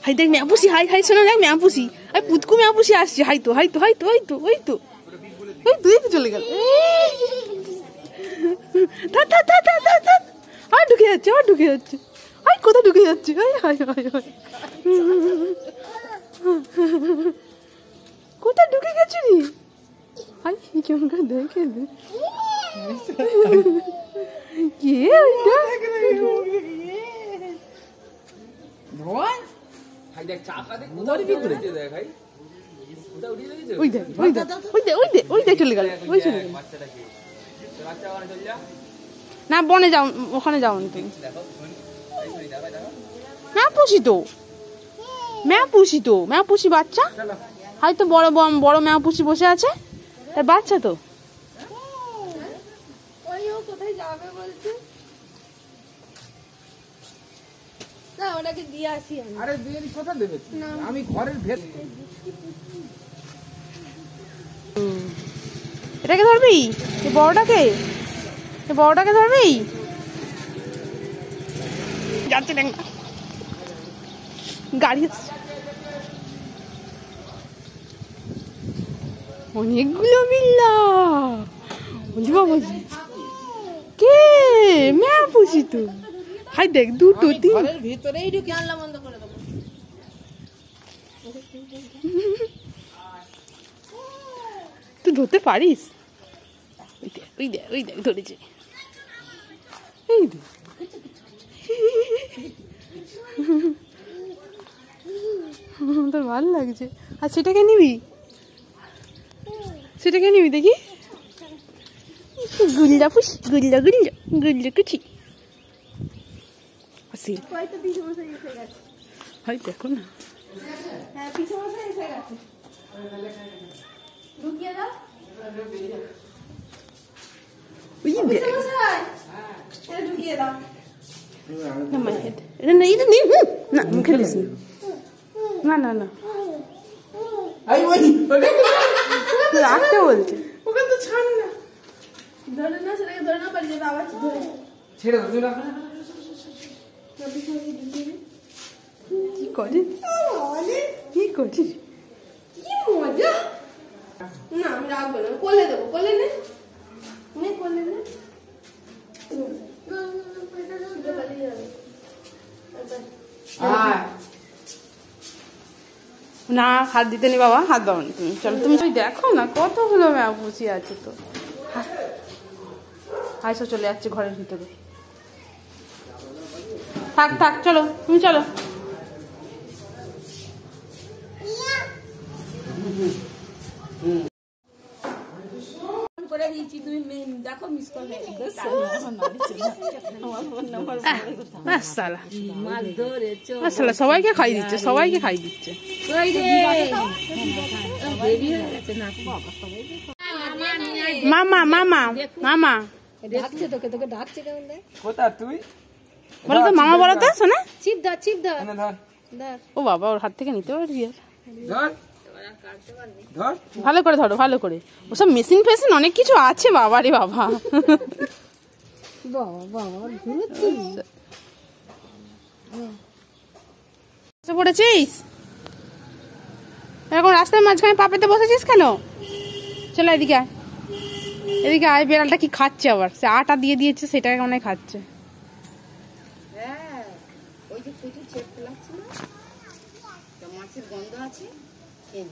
High দেখ ম্যাপুসি, high high শোনা দেখ ম্যাপুসি, আই পুতকু ম্যাপুসি আসছে, হাই তো হাই তো হাই তো হাই তো ওই তো ওই তো এই তো চলে গেল। আর ঢুকে যাচ্ছে, আর ঢুকে যাচ্ছে, হাই কোথায় ঢুকে যাচ্ছে, হাই হাই হাই হাই কোথায় ঢুকে গেছে রে, হাই কেমন করে দেখে দে কে ওইটা চলে গেল, ওই চলে গেল। না বনে যাও, ওখানে যাও তুমি। ম্যাপুসি তো, ম্যাপুসি তো, ম্যাপুসি বাচ্চা, হয়তো বড় বড় ম্যাপুসি বসে আছে, তার বাচ্চা তো। কোথায় যাবে বলছে, না ওটাকে দিয়ে আসি আমি। আরে দিয়ে কোথা দেবে, আমি ঘরের ভেত। এটাকে ধরবি, বড়টাকে, বড়টাকে ধরবি, যাচ্ছে দেখ না গাড়ি, অনেকগুলো বিল্লা, কে ম্যাপুসি তো, হাই দেখ দুটো তিন, ঘরের ভিতরেই ঢুকে, জানলা বন্ধ করে দেবো। তুই ধরতে পারিস, ওই দেখ ওই দেখ ধরেছে, এই দেখ তোর ভালো লাগছে। আর সেটাকে নিবি, সেটাকে নিবি দেখি, গুল্লা পুষ, গুল্লা গুল্লা গুল্লা কুচি আসিল, হয় দেখো না, ঢুকিয়ে দাও, ঢুকিয়ে দাও। না মুখে দিস না, না না রাখতে বলছে, ওখানে তো ছাড় না, ধরে না, সেটাকে ধরে না পারি যাবে, আবার ছেড়ে দাও। কি করিস, কি করছিস, কি মজা। না আমি রাখবো না, কোলে দেবো, কোলে নে, কোলে নে, না হাত দিতে নি বাবা, হাত দাও নি তুমি, চলো তুমি দেখো না কতগুলো ম্যাপুসি আছে তো, আইসো চলে যাচ্ছে ঘরের ভিতরে, থাক থাক চলো তুমি চলো। করে দিয়েছি, তুমি দেখো মিস কল হয়ে গেছে, সবাইকে খাই দিচ্ছে, সবাইকে খাই দিচ্ছে। মামা মামা মামা ডাকছে তোকে, তোকে ডাকছে কেমন দেখ, কোথা তুই, বলো তো মামা বলো তো, শোনা চিপ ধর, চিপ ধর, ধর ও বাবা ওর হাত থেকে নিতে পারবি, ধর ধর, ভালো করে ধরো, ভালো করে, ওসব মেশিন ফেশিন অনেক কিছু আছে বাবা রে বাবা, পড়েছিস এখন রাস্তার মাঝখানে পা পেতে বসেছিস কেন, চলো এদিকে আয়, এদিকে আয়, বেড়ালটা কি খাচ্ছে আবার, সে আটা দিয়ে দিয়েছে সেটাকে মনে হয় খাচ্ছে। হ্যাঁ ওই যে প্রচুর চেপ লাগছে না, মাছের গন্ধ আছে, খেয়ে